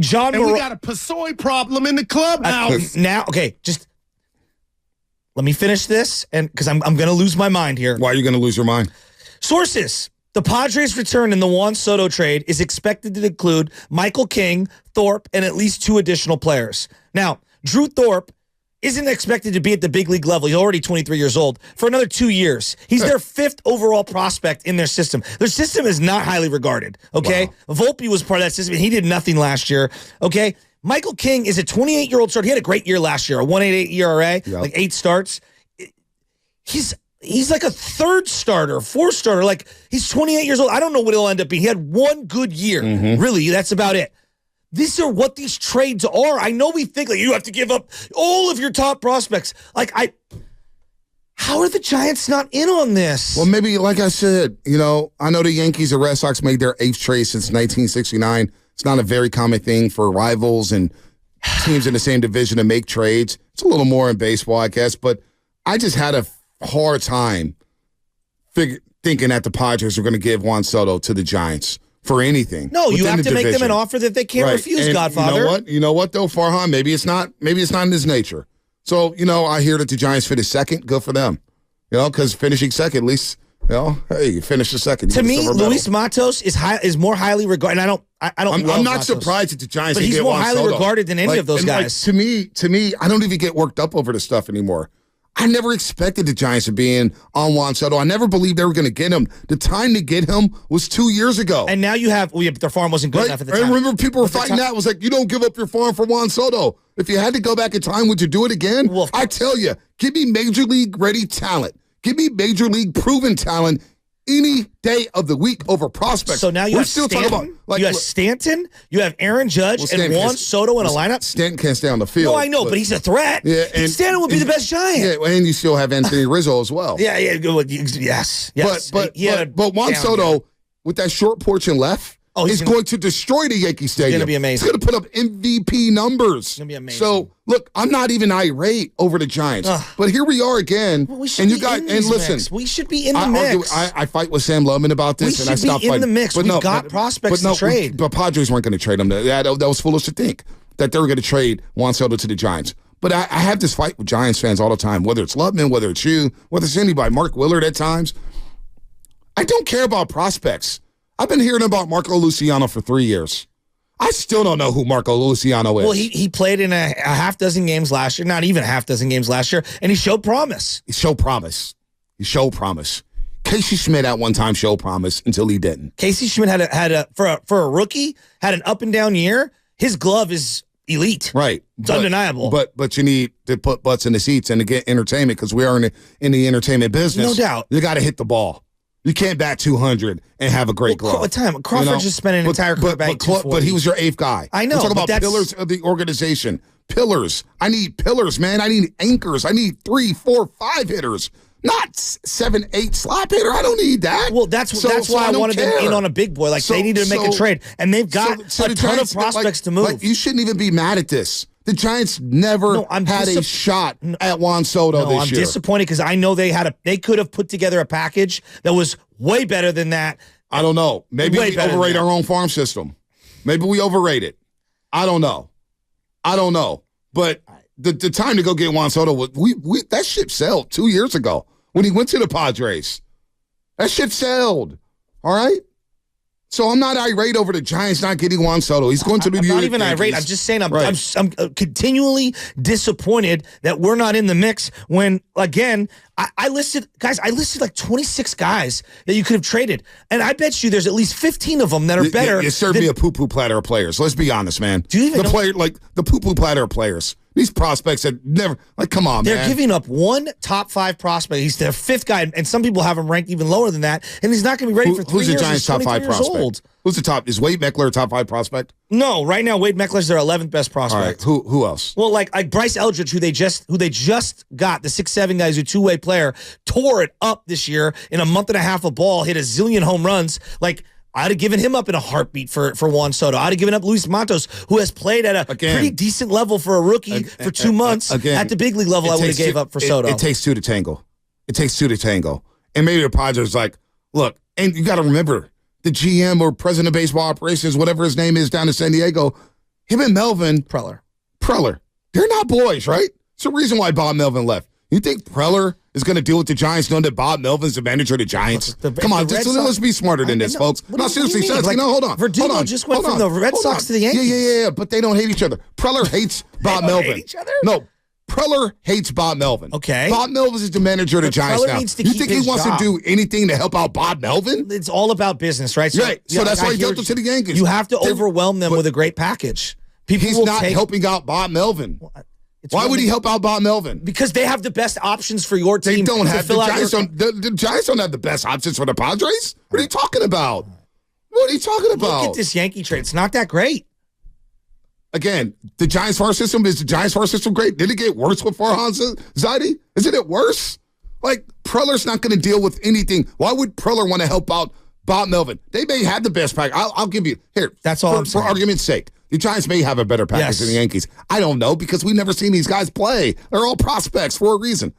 we got a Pasoy problem in the clubhouse. Just let me finish this, and because I'm going to lose my mind here. Why are you going to lose your mind? Sources. The Padres' return in the Juan Soto trade is expected to include Michael King, Thorpe, and at least 2 additional players. Now, Drew Thorpe isn't expected to be at the big league level. He's already 23 years old for another 2 years. He's their 5th overall prospect in their system. Their system is not highly regarded, okay? Wow. Volpe was part of that system, and he did nothing last year, okay? Michael King is a 28-year-old starter. He had a great year last year, a 1.88 ERA, like 8 starts. He's like a 3rd starter, 4th starter. Like, he's 28 years old. I don't know what he'll end up being. He had 1 good year. Really, that's about it. These are what these trades are. I know we think like you have to give up all of your top prospects. How are the Giants not in on this? Well, maybe, like I said, I know the Yankees and Red Sox made their 8th trade since 1969. It's not a very common thing for rivals and teams in the same division to make trades. It's a little more in baseball, I guess, but I just had a hard time thinking that the Padres were going to give Juan Soto to the Giants for anything. No, you have to make them an offer that they can't refuse, and Godfather. You know what though, Farhan? Maybe it's not in his nature. So, I hear that the Giants finished 2nd. Good for them. Because finishing 2nd, at least, hey, you finish the 2nd. To me, Luis Matos is more highly regarded. And I'm not surprised that the Giants. But he's more highly regarded than any of those guys. To me, I don't even get worked up over this stuff anymore. I never expected the Giants to be in on Juan Soto. I never believed they were going to get him. The time to get him was 2 years ago. And now you have, their farm wasn't good enough at the time. I remember people were fighting that. It was like, you don't give up your farm for Juan Soto. If you had to go back in time, would you do it again? Well, I tell you, give me major league ready talent. Give me major league proven talent any day of the week over prospects. So now you have Stanton, Stanton, you have Aaron Judge, and Juan Soto in a lineup. Stanton can't stay on the field. No, I know, but he's a threat. Yeah, and Stanton would be the best Giant. Yeah, and you still have Anthony Rizzo as well. Yes. But Juan Soto, with that short portion left, is going to destroy the Yankee Stadium. It's going to be amazing. He's going to put up MVP numbers. It's going to be amazing. So, look, I'm not even irate over the Giants. But here we are again. Well, we should be in this mix. We should be in the mix. I fight with Sam Lubman about this, and I stopped fighting. We should be in the mix. We've got prospects to trade. But Padres weren't going to trade him. That was foolish to think that they were going to trade Juan Soto to the Giants. But I have this fight with Giants fans all the time, whether it's Lubman, whether it's you, whether it's anybody, Mark Willard at times. I don't care about prospects. I've been hearing about Marco Luciano for 3 years. I still don't know who Marco Luciano is. Well, he played in a half dozen games last year, not even a half dozen games last year, and he showed promise. He showed promise. Casey Schmidt at one time showed promise until he didn't. Casey Schmidt had for a rookie, had an up and down year. His glove is elite. Right. It's undeniable. But you need to put butts in the seats and to get entertainment because we are in the entertainment business. No doubt. You got to hit the ball. You can't bat 200 and have a great glove. What time? Crawford just spent an entire career batting 240. But he was your 8th guy. I know. We're talking about pillars of the organization. Pillars. I need pillars, man. I need anchors. I need 3, 4, 5 hitters. Not 7, 8 slap hitter. I don't need that. Well, that's why I wanted them in on a big boy. They needed to make a trade. And they've got a ton of prospects to move. You shouldn't even be mad at this. The Giants never had a shot at Juan Soto this year. I'm disappointed because I know they could have put together a package that was way better than that. I don't know. Maybe we overrate our own farm system. Maybe we overrate it. I don't know. But the time to go get Juan Soto was that ship sailed 2 years ago when he went to the Padres. That ship sailed. All right. So I'm not irate over the Giants not getting Juan Soto. He's going to the New York Yankees. I'm not even irate. I'm just saying I'm continually disappointed that we're not in the mix when, again, I listed like 26 guys that you could have traded. And I bet you there's at least 15 of them that are better. You served me a poo-poo platter of players. Let's be honest, man. Do you even the poo-poo platter of players. These prospects that never, come on, man. They're giving up one top 5 prospect. He's their 5th guy, and some people have him ranked even lower than that, and he's not going to be ready for 3 years. Who's the Giants' top 5 prospect? Who's the top? Is Wade Meckler a top 5 prospect? No, right now Wade Meckler's their 11th best prospect. All right, who else? Well, like Bryce Eldridge, who they just got, the 6'7" guy who's a two-way player, tore it up this year in a month and a half of ball, hit a zillion home runs. I'd have given him up in a heartbeat for Juan Soto. I'd have given up Luis Matos, who has played at a pretty decent level for a rookie for 2 months. At the big league level, I would have gave up for Soto. It takes 2 to tango. And maybe the Padres look, and you got to remember, the GM or president of baseball operations, whatever his name is down in San Diego, Him and Melvin. Preller. They're not boys, right? It's the reason why Bob Melvin left. You think Preller is going to deal with the Giants knowing that Bob Melvin's the manager of the Giants? Come on, let's be smarter than this, folks. No, seriously, Shasky, no, hold on. Verdugo just went from the Red Sox to the Yankees. Yeah, but they don't hate each other. Preller hates Bob Melvin. Hate each other? No, Preller hates Bob Melvin. Okay. Bob Melvin is the manager of the Giants now. You think he wants to do anything to help out Bob Melvin? It's all about business, right? So that's why he dealt to the Yankees. You have to overwhelm them with a great package. He's not helping out Bob Melvin. Why would he help out Bob Melvin? Because they have the best options for your team. They don't have the Giants don't have the best options for the Padres. What are you talking about? Look at this Yankee trade. It's not that great. Again, the Giants farm system, is the Giants farm system great? Did it get worse with Farhan Zaidi? Isn't it worse? Like, Preller's not going to deal with anything. Why would Preller want to help out Bob Melvin? They may have the best pack. I'll give you, here. That's all I'm saying. For argument's sake, the Giants may have a better package than the Yankees. I don't know because we've never seen these guys play. They're all prospects for a reason.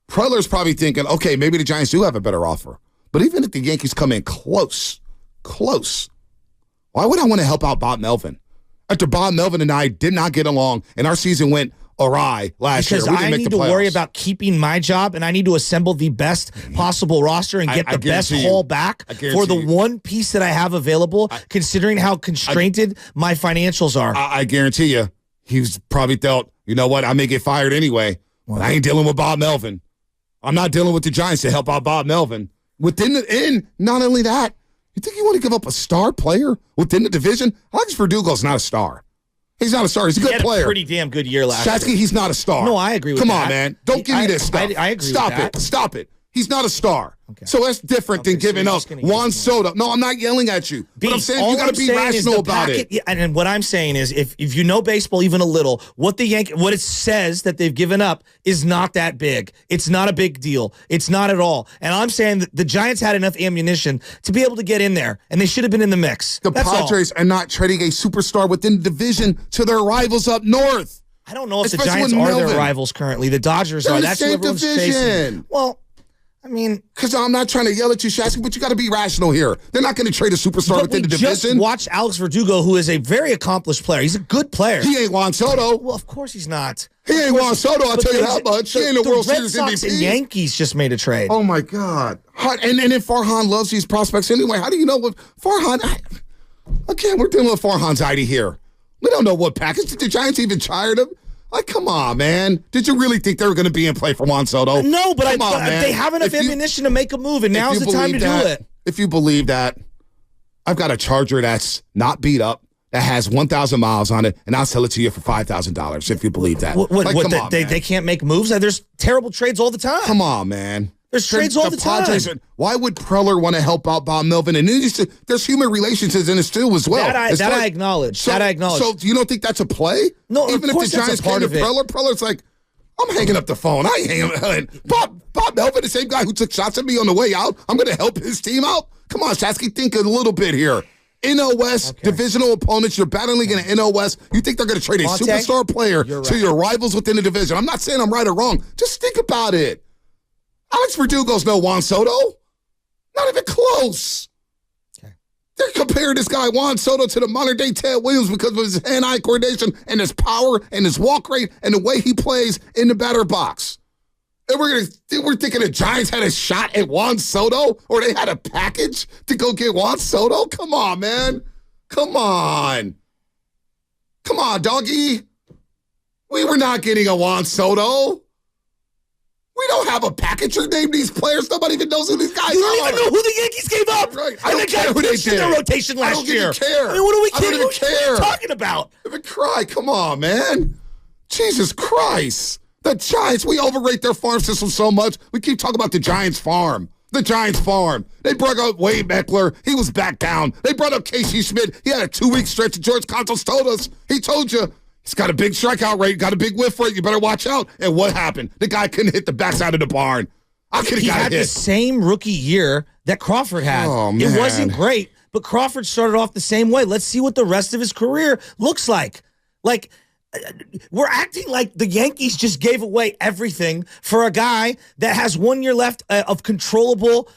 Preller's probably thinking, okay, maybe the Giants do have a better offer. But even if the Yankees come in close, why would I want to help out Bob Melvin? After Bob Melvin and I did not get along and our season went awry last year. Because I need to worry about keeping my job and I need to assemble the best possible roster and get the best haul back for the one piece that I have available, considering how constrained my financials are. I guarantee you, he's probably thought, you know what, I may get fired anyway. But I ain't dealing with Bob Melvin. I'm not dealing with the Giants to help out Bob Melvin. Not only that, you think you want to give up a star player within the division? Alex Verdugo's not a star. He's not a star. He's a good player. He had a pretty damn good year last year. Shasky, he's not a star. No, I agree with that. Come on, man. Don't give me this stuff. I agree with that. Stop it. He's not a star. Okay. So that's different than giving up Juan Soto. No, I'm not yelling at you. But I'm saying you got to be rational about it. And what I'm saying is if you know baseball even a little, what it says that they've given up is not that big. It's not a big deal. It's not at all. And I'm saying that the Giants had enough ammunition to be able to get in there, and they should have been in the mix. The Padres are not trading a superstar within the division to their rivals up north. I don't know if the Giants are their rivals currently. The Dodgers are. That's who everyone's chasing. Well, I mean, because I'm not trying to yell at you, Shasky, but you got to be rational here. They're not going to trade a superstar within the division. Just watch Alex Verdugo, who is a very accomplished player. He's a good player. He ain't Juan Soto. Well, of course he's not. He ain't Juan Soto. I'll tell you that much. He ain't the World Series MVP. Red Sox and Yankees just made a trade. Oh my God! And then Farhan loves these prospects anyway. How do you know what Farhan? Again, we're dealing with Farhan's ID here. We don't know what package. Did the Giants even tired of? Like, come on, man. Did you really think they were going to be in play for Juan Soto? No, but they have enough ammunition to make a move, and now's the time to do it. If you believe that, I've got a Charger that's not beat up, that has 1,000 miles on it, and I'll sell it to you for $5,000 if you believe that. They can't make moves? There's terrible trades all the time. Come on, man. There's trades all the time. Why would Preller want to help out Bob Melvin? And there's human relations in it still as well. That I acknowledge. So you don't think that's a play? No, even if the Giants came to Preller's like, I'm hanging up the phone. I ain't hanging. Bob Melvin, the same guy who took shots at me on the way out, I'm going to help his team out? Come on, Shasky, think a little bit here. NOS, divisional opponents, you're battling in an NOS. You think they're going to trade a superstar player to your rivals within the division? I'm not saying I'm right or wrong. Just think about it. Alex Verdugo's no Juan Soto. Not even close. Okay. They're comparing this guy, Juan Soto, to the modern-day Ted Williams because of his hand-eye coordination and his power and his walk rate and the way he plays in the batter box. And we're thinking the Giants had a shot at Juan Soto or they had a package to go get Juan Soto? Come on, man. Come on. Come on, doggy. We were not getting a Juan Soto. We don't have a package or name these players. Nobody even knows who these guys are. You don't even know who the Yankees gave up. Right. I don't care who they did. In their rotation last year. I don't even care. I mean, what are we kidding? I don't even care. What are you talking about? Even cry. Come on, man. Jesus Christ. The Giants, we overrate their farm system so much. We keep talking about the Giants farm. The Giants farm. They brought up Wade Meckler. He was back down. They brought up Casey Schmidt. He had a 2-week stretch. George Contos told us. He told you. He's got a big strikeout rate, got a big whiff rate. You better watch out. And what happened? The guy couldn't hit the backside of the barn. He had the same rookie year that Crawford had. Oh, man. It wasn't great, but Crawford started off the same way. Let's see what the rest of his career looks like. Like, we're acting like the Yankees just gave away everything for a guy that has 1 year left of controllable,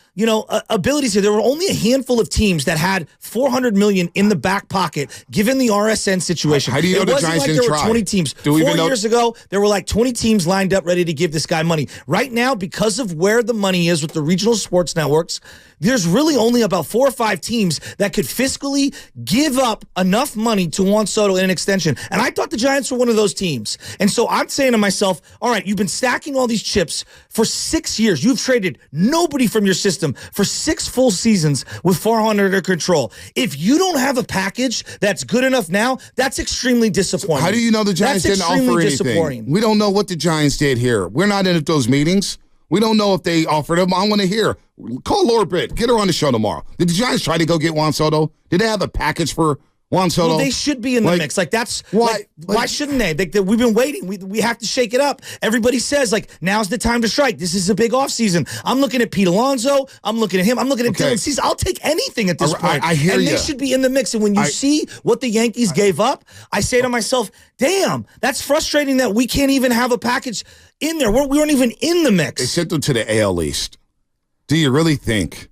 abilities here. There were only a handful of teams that had $400 million in the back pocket, given the RSN situation. How do you know the Giants didn't try? There were 20 teams. 4 years ago, there were like 20 teams lined up ready to give this guy money. Right now, because of where the money is with the regional sports networks, there's really only about 4 or 5 teams that could fiscally give up enough money to Juan Soto in an extension. And I thought the Giants were one of those teams. And so I'm saying to myself, all right, you've been stacking all these chips for 6 years. You've traded nobody from your system for 6 full seasons with 400 under control. If you don't have a package that's good enough now, that's extremely disappointing. How do you know the Giants didn't offer anything? We don't know what the Giants did here. We're not in those meetings. We don't know if they offered him. I want to hear. Call Laura Britt. Get her on the show tomorrow. Did the Giants try to go get Juan Soto? Did they have a package for Juan Soto? Well, they should be in the mix. That's why. Why shouldn't they? We've been waiting. We have to shake it up. Everybody says now's the time to strike. This is a big offseason. I'm looking at Pete Alonso. I'm looking at him. I'm looking at Dylan Cease. I'll take anything at this point. I hear you. And they should be in the mix. And when you see what the Yankees gave up, I say to myself, damn, that's frustrating that we can't even have a package in there. We weren't even in the mix. They sent them to the AL East. Do you really think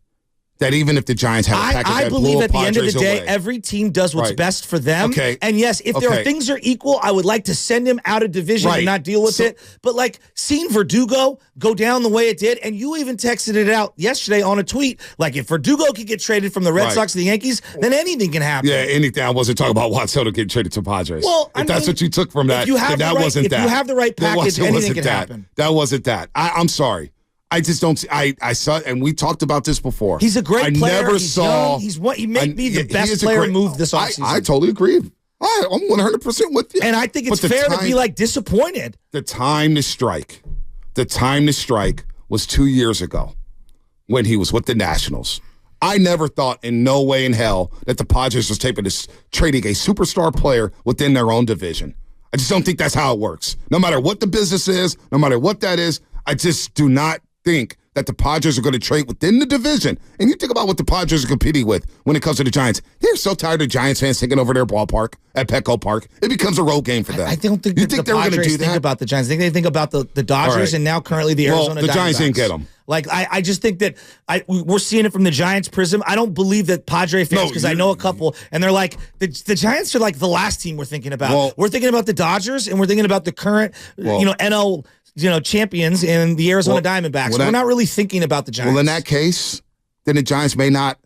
that even if the Giants have a package, I believe at the end of the day, every team does what's best for them. Okay. And yes, if there are things are equal, I would like to send him out of division and not deal with it. But seeing Verdugo go down the way it did, and you even texted it out yesterday on a tweet, if Verdugo could get traded from the Red Sox to the Yankees, then anything can happen. Yeah, anything. I wasn't talking about Juan Soto getting traded to Padres. Well, if that's what you took from that, then that wasn't that. If you have the right package, anything can happen. That wasn't that. I'm sorry. I just don't see. I saw, and we talked about this before. He's a great player. I never saw. He may be the best player move this offseason. I totally agree. I'm 100% with you. And I think it's fair to be disappointed. The time to strike was 2 years ago when he was with the Nationals. I never thought in no way in hell that the Padres was trading a superstar player within their own division. I just don't think that's how it works. No matter what the business is, no matter what that is, I just do not think that the Padres are going to trade within the division. And you think about what the Padres are competing with when it comes to the Giants. They're so tired of Giants fans taking over their ballpark at Petco Park. It becomes a road game for them. I don't think the Padres think about the Giants. I think they think about the Dodgers and now currently the Arizona Diamondbacks. The Giants didn't get them. I just think that we're seeing it from the Giants prism. I don't believe that Padre fans, because I know a couple, and they're the Giants are the last team we're thinking about. Well, we're thinking about the Dodgers, and we're thinking about the current, NL champions and the Arizona Diamondbacks. We're not really thinking about the Giants. Well, in that case, then the Giants may not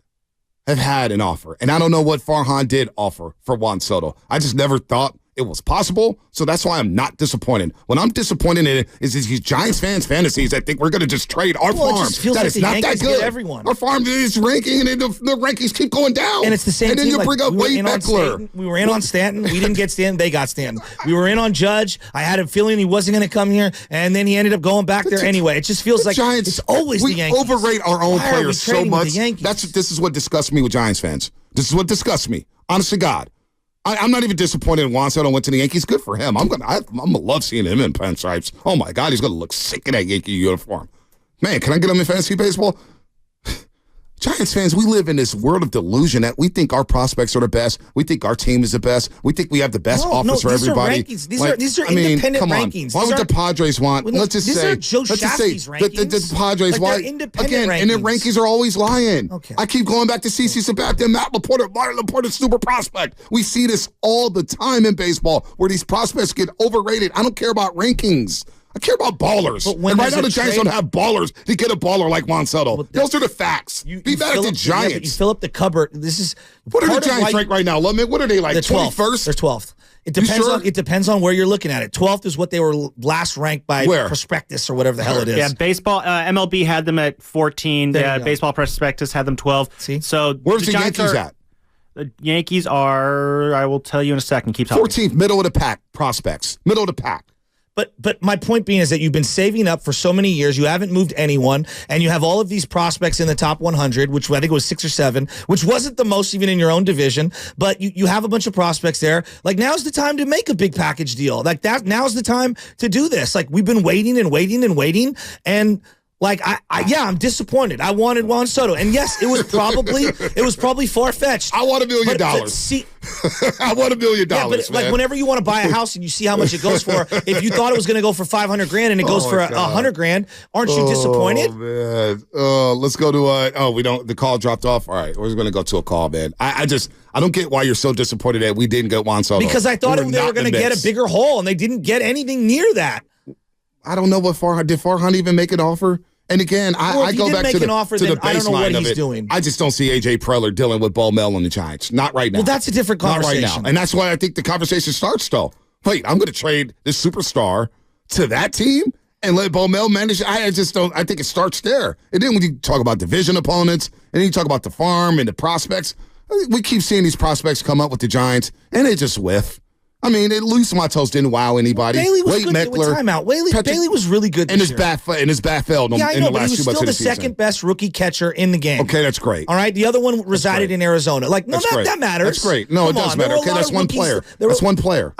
have had an offer. And I don't know what Farhan did offer for Juan Soto. I just never thought it was possible, so that's why I'm not disappointed. What I'm disappointed in is these Giants fans' fantasies that think we're going to just trade our farm. It just feels that like it's the not Yankees that good. Get everyone. Our farm is ranking, and the rankings keep going down. And it's the same And then team. you bring up Wade Beckler. We were in on Stanton. We didn't get Stanton. They got Stanton. We were in on Judge. I had a feeling he wasn't going to come here, and then he ended up going back there anyway. It just feels like Giants, it's always the Yankees. We overrate our own players so much. This is what disgusts me with Giants fans. This is what disgusts me. Honest to God. I'm not even disappointed in Juan Soto went to the Yankees. Good for him. I'm gonna love seeing him in pinstripes. Oh my God, he's gonna look sick in that Yankee uniform. Man, can I get him in fantasy baseball? Giants fans, we live in this world of delusion that we think our prospects are the best. We think our team is the best. We think we have the best offers for everybody. These are independent rankings. Why would the Padres want? Let's just say Joe Shasky's rankings. The Padres want independent rankings. and their rankings are always lying. Okay. I keep going back to CC Sabathia, Matt Laporta, Martin Laporta, super prospect. We see this all the time in baseball where these prospects get overrated. I don't care about rankings. I care about ballers. And right now the Giants don't have ballers to get a baller like Juan Soto. Those are the facts. Be mad at the Giants. But you fill up the cupboard. What are the Giants rank right now? What are they like? 21st? They're 12th. It depends on where you're looking at it. 12th is what they were last ranked by Prospectus or whatever the hell it is. Yeah, baseball MLB had them at 14. Baseball Prospectus had them 12. See? So where's the Yankees at? The Yankees are, I will tell you in a second. Keep talking. 14th, middle of the pack prospects. Middle of the pack. But my point being is that you've been saving up for so many years. You haven't moved anyone, and you have all of these prospects in the top 100, which I think was 6 or 7, which wasn't the most even in your own division. But you have a bunch of prospects there. Now's the time to make a big package deal. Now's the time to do this. We've been waiting and waiting and waiting, and Like I'm disappointed. I wanted Juan Soto, and yes, it was probably far fetched. I want $1 million. I want $1 million. Yeah, but man. like whenever you want to buy a house and you see how much it goes for, if you thought it was going to go for $500,000 and it goes for $100,000, aren't you disappointed? Man. Let's go to we don't. The call dropped off. All right, we're going to go to a call, man. I don't get why you're so disappointed that we didn't get Juan Soto. Because I thought they were going to get a bigger haul, and they didn't get anything near that. I don't know what Farhan did. Farhan even make an offer? And again, I go back to the baseline of it. Doing. I just don't see A.J. Preller dealing with Bo Mel and the Giants. Not right now. Well, that's a different conversation. Not right now. And that's why I think the conversation starts, though. Wait, I'm going to trade this superstar to that team and let Bo Mel manage? I just don't. I think it starts there. And then when you talk about division opponents, and then you talk about the farm and the prospects, we keep seeing these prospects come up with the Giants, and they just whiff. I mean, Luis Matos didn't wow anybody. Bailey was Wade good. Meckler, Timeout. Bailey was really good this year. And his bat failed in the last 2 months of the season. He was still the second best rookie catcher in the game. Okay, that's great. All right, the other one resided in Arizona. Like, no, that matters. That's great. No, it does matter. Okay, that's one player. That's one player.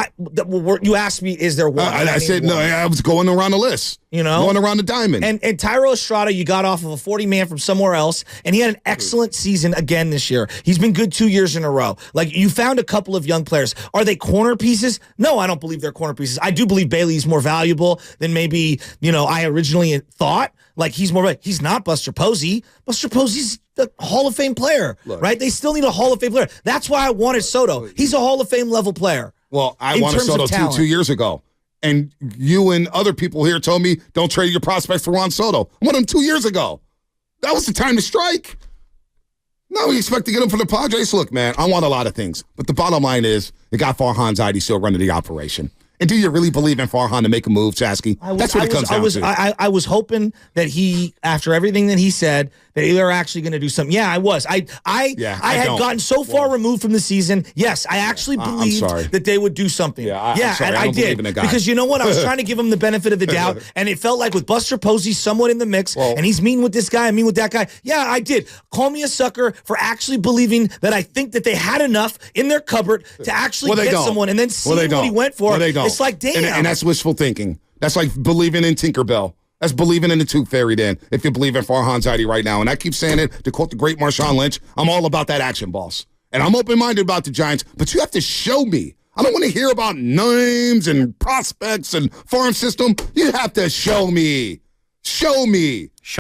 You asked me, is there one? I said no. I was going around the list. You know, going around the diamond. And Tyro Estrada, you got off of a 40-man from somewhere else, and he had an excellent season again this year. He's been good 2 years in a row. Like, you found a couple of young players. Are they corner pieces? No, I don't believe they're corner pieces. I do believe Bailey's more valuable than maybe, I originally thought. Like, he's not Buster Posey. Buster Posey's the Hall of Fame player, right? They still need a Hall of Fame player. That's why I wanted Soto. He's a Hall of Fame level player. Well, I wanted Soto 2 years ago. And you and other people here told me, don't trade your prospects for Juan Soto. I wanted him 2 years ago. That was the time to strike. Now we expect to get him for the Padres. Look, man, I want a lot of things. But the bottom line is, you got Farhan Zaidi still running the operation. And do you really believe in Farhan to make a move, Chasky? That's what it comes down to. I was hoping that he, after everything that he said, that they were actually going to do something. Yeah, I was. I had gotten so far removed from the season. Yes, I actually believed that they would do something. And I did. Because you know what? I was trying to give him the benefit of the doubt, and it felt like with Buster Posey somewhat in the mix, and he's mean with this guy, and mean with that guy. Yeah, I did. Call me a sucker for actually believing that I think that they had enough in their cupboard to actually get someone, and then see what he went for. It's like, damn. And that's wishful thinking. That's like believing in Tinkerbell. That's believing in the Tooth Fairy then, if you believe in Farhan Zaidi right now. And I keep saying it, to quote the great Marshawn Lynch, I'm all about that action, boss. And I'm open-minded about the Giants, but you have to show me. I don't want to hear about names and prospects and farm system. You have to show me. Show me.